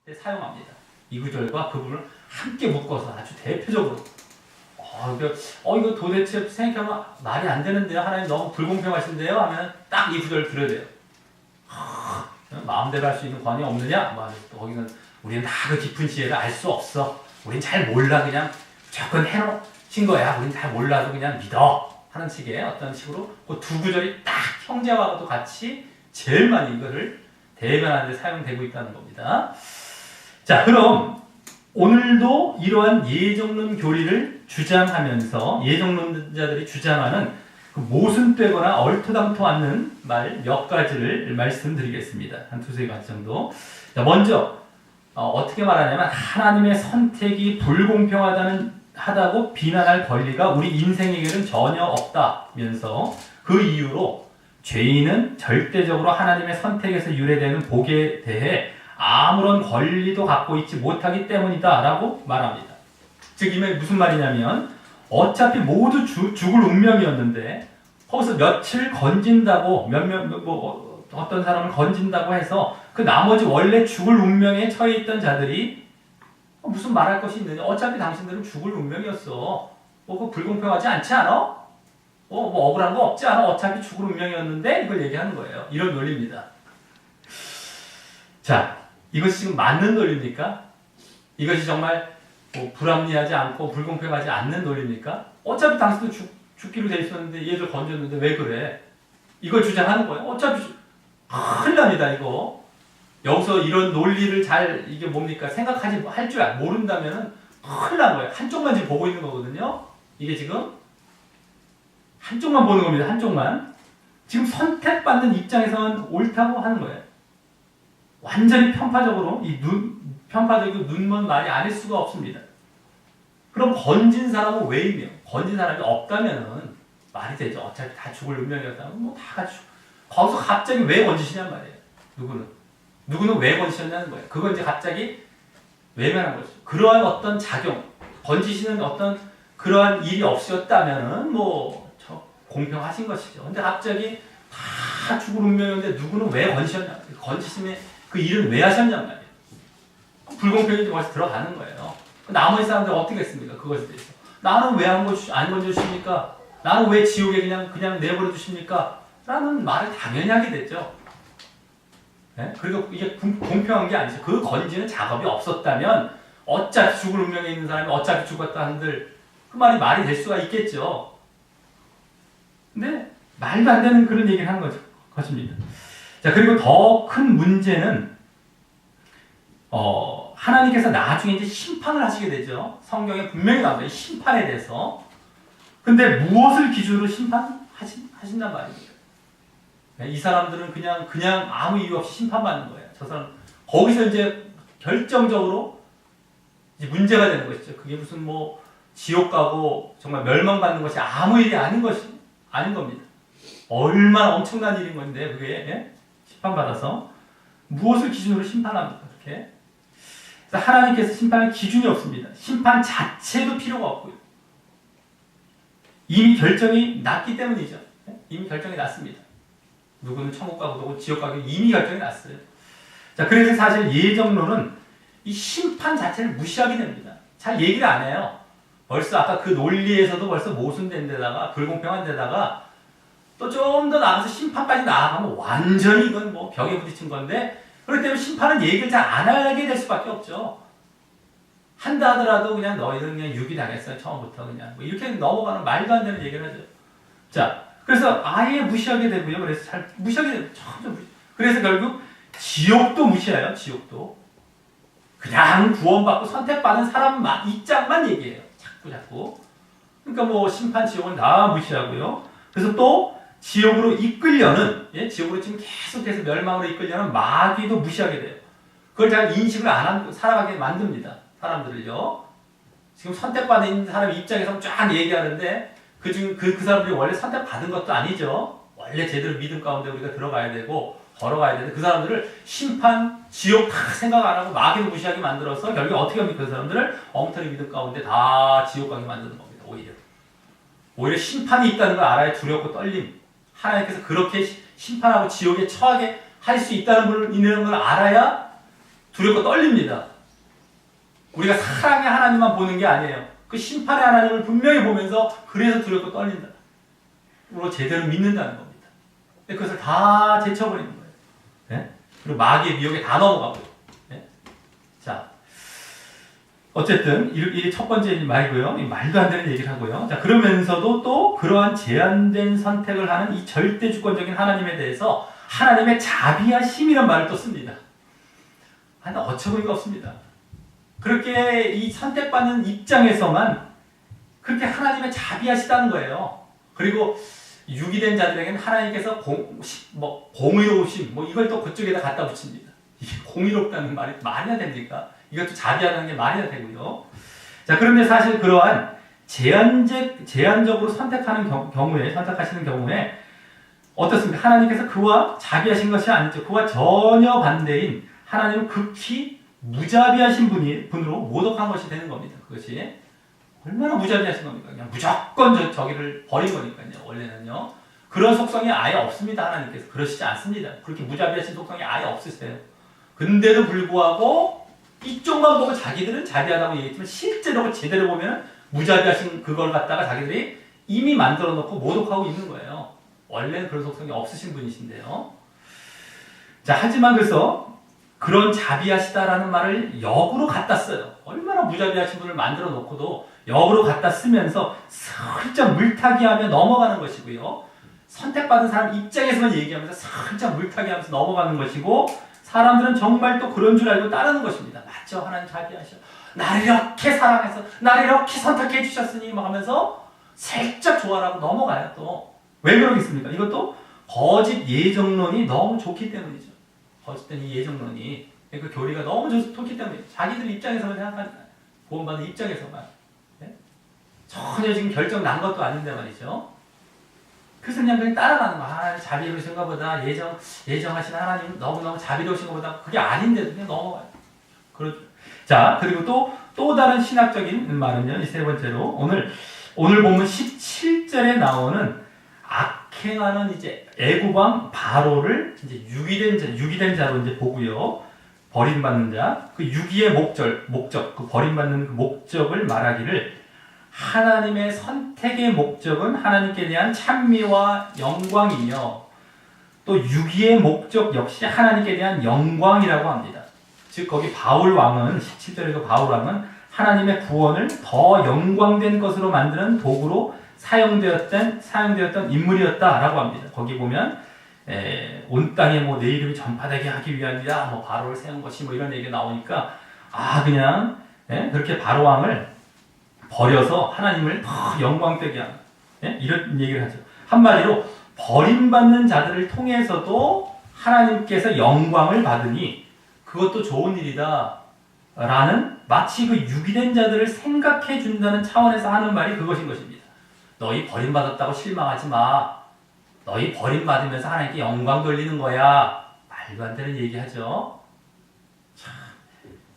때 사용합니다. 이 구절과 그 부분을 함께 묶어서 아주 대표적으로 이거 도대체 생각하면 말이 안 되는데요. 하나님 너무 불공평하신데요. 하면 딱 이 구절을 들어야 돼요. 마음대로 할 수 있는 권위 없느냐? 거기는 우리는 다 그 깊은 지혜를 알 수 없어. 우린 잘 몰라. 그냥 무조건 해놓으신 거야. 우린 잘 몰라도 그냥 믿어. 하는 식의 어떤 식으로 그 두 구절이 딱 형제와도 같이 제일 많이 이거를 대변하는 데 사용되고 있다는 겁니다. 자, 그럼 오늘도 이러한 예정론 교리를 주장하면서 예정론자들이 주장하는 그 모순되거나 얼토당토 않는 말 몇 가지를 말씀드리겠습니다. 한 두세 가지 정도. 자, 먼저 어떻게 말하냐면 하나님의 선택이 불공평하다고 비난할 권리가 우리 인생에게는 전혀 없다면서 그 이유로 죄인은 절대적으로 하나님의 선택에서 유래되는 복에 대해 아무런 권리도 갖고 있지 못하기 때문이다 라고 말합니다. 즉 이게 무슨 말이냐면 어차피 모두 죽을 운명이었는데 거기서 며칠 건진다고 어떤 사람을 건진다고 해서 그 나머지 원래 죽을 운명에 처해 있던 자들이 무슨 말할 것이 있느냐. 어차피 당신들은 죽을 운명이었어. 그거 불공평하지 않지 않아? 억울한 거 없지 않아? 어차피 죽을 운명이었는데 이걸 얘기하는 거예요. 이런 논리입니다. 자, 이것이 지금 맞는 논리입니까? 이것이 정말 불합리하지 않고 불공평하지 않는 논리입니까? 어차피 당신도 죽기로 돼 있었는데 얘를 건졌는데 왜 그래? 이걸 주장하는 거예요. 어차피 큰일 납니다, 이거. 여기서 이런 논리를 이게 뭡니까? 생각하지, 할 줄 모른다면 큰일 난 거예요. 한쪽만 지금 보고 있는 거거든요. 이게 지금 한쪽만 보는 겁니다. 한쪽만. 지금 선택받는 입장에서는 옳다고 하는 거예요. 완전히 편파적으로, 편파적이고 눈먼 말이 아닐 수가 없습니다. 그럼 건진 사람은 왜이며, 건진 사람이 없다면은 말이 되죠. 어차피 다 죽을 운명이었다면 다 같이 거기서 갑자기 왜 건지시냔 말이에요. 누구는 왜 건지셨냐는 거예요. 그건 이제 갑자기 외면한 거죠. 그러한 어떤 작용, 건지시는 어떤 그러한 일이 없었다면은 공평하신 것이죠. 근데 갑자기 다 죽을 운명이었는데 누구는 왜 건지셨냐, 건지심의 그 일은 왜 하셨냔 말이에요. 불공평이 거기서 들어가는 거예요. 나머지 사람들 어떻게 했습니까? 그것에 대해서. 나는 왜 안 건져주십니까? 나는 왜 지옥에 그냥 내버려 두십니까? 라는 말을 당연히 하게 됐죠. 네? 그리고 이게 공평한 게 아니죠. 그 건지는 작업이 없었다면 어차피 죽을 운명에 있는 사람이 어차피 죽었다 한들 그 말이 될 수가 있겠죠. 근데 말도 안 되는 그런 얘기를 하는 것입니다. 자, 그리고 더 큰 문제는 하나님께서 나중에 이제 심판을 하시게 되죠. 성경에 분명히 나옵니다. 이 심판에 대해서. 근데 무엇을 기준으로 심판하신단 말입니다. 이 사람들은 그냥 아무 이유 없이 심판받는 거예요. 저 사람 거기서 이제 결정적으로 이제 문제가 되는 것이죠. 그게 무슨 지옥 가고 정말 멸망받는 것이 아무 일이 아닌 겁니다. 얼마나 엄청난 일인 건데 그게 심판받아서 무엇을 기준으로 심판합니까? 그렇게. 그래서 하나님께서 심판할 기준이 없습니다. 심판 자체도 필요가 없고요. 이미 결정이 났기 때문이죠. 이미 결정이 났습니다. 누구는 천국 가고 누구는 지옥 가고 이미 결정이 났어요. 자, 그래서 사실 예정론은 이 심판 자체를 무시하게 됩니다. 잘 얘기를 안 해요. 벌써 아까 그 논리에서도 벌써 모순된 데다가 불공평한 데다가 또 좀 더 나가서 심판까지 나아가면 완전히 이건 벽에 부딪힌 건데 그렇기 때문에 심판은 얘기를 잘 안 하게 될 수밖에 없죠. 한다 하더라도 그냥 너희는 그냥 유기당했어요. 처음부터 그냥 이렇게 넘어가는 말도 안 되는 얘기를 하죠. 자, 그래서 아예 무시하게 되고요. 그래서 잘 무시하게 되고 그래서 결국 지옥도 무시해요. 지옥도 그냥 구원받고 선택받은 사람 입장만 얘기해요. 자꾸. 그러니까 심판 지옥은 다 무시하고요. 그래서 또 지옥으로 이끌려는 지옥으로 지금 계속해서 멸망으로 이끌려는 마귀도 무시하게 돼요. 그걸 잘 인식을 안 하고 살아가게 만듭니다. 사람들을요. 지금 선택받은 사람 입장에서 쫙 얘기하는데 그 사람들이 원래 선택받은 것도 아니죠. 원래 제대로 믿음 가운데 우리가 들어가야 되고 걸어가야 되는데 그 사람들을 심판, 지옥 다 생각 안 하고 마귀도 무시하게 만들어서 결국 어떻게 합니까? 그 사람들을 엉터리 믿음 가운데 다 지옥 가게 만드는 겁니다. 오히려 심판이 있다는 걸 알아야 두렵고 떨림. 하나님께서 그렇게 심판하고 지옥에 처하게 할 수 있는 걸 알아야 두렵고 떨립니다. 우리가 사랑의 하나님만 보는 게 아니에요. 그 심판의 하나님을 분명히 보면서 그래서 두렵고 떨린다. 그리고 제대로 믿는다는 겁니다. 근데 그것을 다 제쳐버리는 거예요. 네? 그리고 마귀의 미혹에 다 넘어가고요. 네? 자, 어쨌든 이 첫 번째 말고요. 말도 안 되는 얘기를 하고요. 자, 그러면서도 또 그러한 제한된 선택을 하는 이 절대 주권적인 하나님에 대해서 하나님의 자비하심이란 말을 또 씁니다. 하나 어처구니가 없습니다. 그렇게 이 선택받는 입장에서만 그렇게 하나님의 자비하시다는 거예요. 그리고 유기된 자들에게는 하나님께서 공의로우심 이걸 또 그쪽에다 갖다 붙입니다. 이게 공의롭다는 말이 말이나 됩니까? 이것도 자비하다는 게 말이나 되고요. 자, 그런데 사실 그러한 제한적으로 선택하시는 경우에 어떻습니까? 하나님께서 그와 자비하신 것이 아니죠. 그와 전혀 반대인 하나님은 극히 무자비하신 분으로 모독한 것이 되는 겁니다. 그것이 얼마나 무자비하신 겁니까? 그냥 무조건 저기를 버린 거니까요. 원래는요. 그런 속성이 아예 없습니다. 하나님께서 그러시지 않습니다. 그렇게 무자비하신 속성이 아예 없으세요. 근데도 불구하고 이쪽만 보고 자기들은 자비하다고 얘기했지만 실제로 제대로 보면 무자비하신 그걸 갖다가 자기들이 이미 만들어 놓고 모독하고 있는 거예요. 원래는 그런 속성이 없으신 분이신데요. 자, 하지만 그래서 그런 자비하시다라는 말을 역으로 갖다 써요. 얼마나 무자비하신 분을 만들어 놓고도 역으로 갖다 쓰면서 살짝 물타기하며 넘어가는 것이고요. 선택받은 사람 입장에서만 얘기하면서 살짝 물타기하면서 넘어가는 것이고, 사람들은 정말 또 그런 줄 알고 따르는 것입니다. 맞죠? 하나님 자비하셔. 나를 이렇게 사랑해서 나를 이렇게 선택해 주셨으니 막 하면서 살짝 좋아라고 넘어가요. 또 왜 그러겠습니까? 이것도 거짓 예정론이 너무 좋기 때문이죠. 거짓된 이 예정론이 그 교리가 너무 좋기 때문에 자기들 입장에서만 생각하는, 구원받는 입장에서만, 네? 전혀 지금 결정 난 것도 아닌데 말이죠. 그래서 그냥 따라가는 거. 자비로우신가 보다, 예정하신 하나님 너무너무 자비로우신가 보다, 그게 아닌데도 그냥 넘어가요. 그렇죠. 자, 그리고 또 다른 신학적인 말은요, 이 세 번째로 오늘 보면 17절에 나오는 악행하는 이제 애굽왕 바로를 이제 유기된 자로 이제 보고요. 버림받는 자, 그 유기의 목적, 그 버림받는 그 목적을 말하기를, 하나님의 선택의 목적은 하나님께 대한 찬미와 영광이며, 또 유기의 목적 역시 하나님께 대한 영광이라고 합니다. 즉 거기 바울 왕은 17절에도 바울 왕은 하나님의 구원을 더 영광된 것으로 만드는 도구로 사용되었던 인물이었다라고 합니다. 거기 보면 온 땅에 내 이름이 전파되게 하기 위함이라 바로를 세운 것이 이런 얘기가 나오니까 그냥 그렇게 바로 왕을 버려서 하나님을 더 영광되게 하는 이런 얘기를 하죠. 한마디로 버림받는 자들을 통해서도 하나님께서 영광을 받으니 그것도 좋은 일이다 라는, 마치 그 유기된 자들을 생각해 준다는 차원에서 하는 말이 그것인 것입니다. 너희 버림받았다고 실망하지 마. 너희 버림받으면서 하나님께 영광 돌리는 거야. 말도 안 되는 얘기하죠.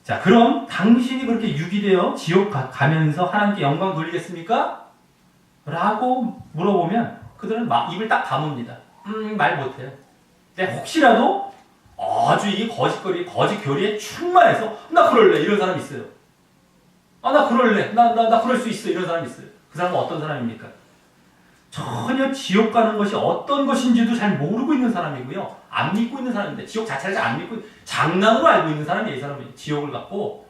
자, 그럼 당신이 그렇게 유기되어 지옥 가면서 하나님께 영광 돌리겠습니까? 라고 물어보면 그들은 입을 딱 다뭅니다. 말 못해요. 근데 혹시라도 아주 이 거짓 교리에 충만해서 나 그럴래 이런 사람이 있어요. 나 그럴래. 나 그럴 수 있어 이런 사람이 있어요. 그 사람은 어떤 사람입니까? 전혀 지옥 가는 것이 어떤 것인지도 잘 모르고 있는 사람이고요. 안 믿고 있는 사람인데, 지옥 자체를 잘 안 믿고 장난으로 알고 있는 사람이에요. 이 사람이 지옥을 갖고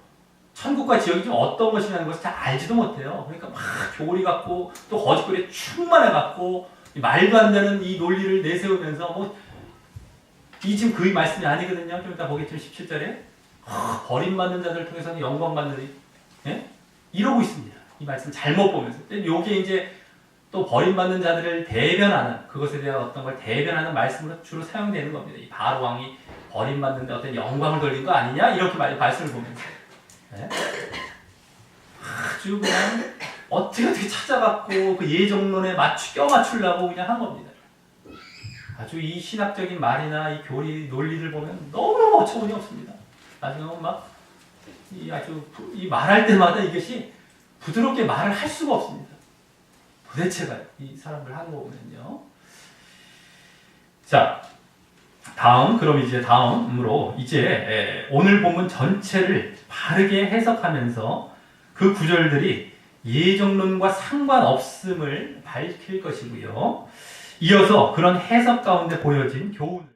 천국과 지옥이 좀 어떤 것이라는 것을 잘 알지도 못해요. 그러니까 막 교리 갖고 또 거짓교리에 충만해 갖고 말도 안 되는 이 논리를 내세우면서 이 지금 그 말씀이 아니거든요. 좀 이따 보겠지만 17절에 버림받는 자들을 통해서는 영광 받는, 이러고 있습니다. 이 말씀 잘못 보면서. 요게 이제 또 버림받는 자들을 대변하는, 그것에 대한 어떤 걸 대변하는 말씀으로 주로 사용되는 겁니다. 이 바로 왕이 버림받는데 어떤 영광을 돌린 거 아니냐? 이렇게 말씀을 보면서. 아주 그냥 어떻게 찾아갖고 그 예정론에 껴맞추려고 그냥 한 겁니다. 아주 이 신학적인 말이나 이 교리 논리를 보면 너무너무 어처구니 없습니다. 나중에 이 말할 때마다 이것이 부드럽게 말을 할 수가 없습니다. 도대체가 이 사람을 하는 거 보면요. 자, 그럼 이제 다음으로 이제 오늘 본문 전체를 바르게 해석하면서 그 구절들이 예정론과 상관없음을 밝힐 것이고요. 이어서 그런 해석 가운데 보여진 교훈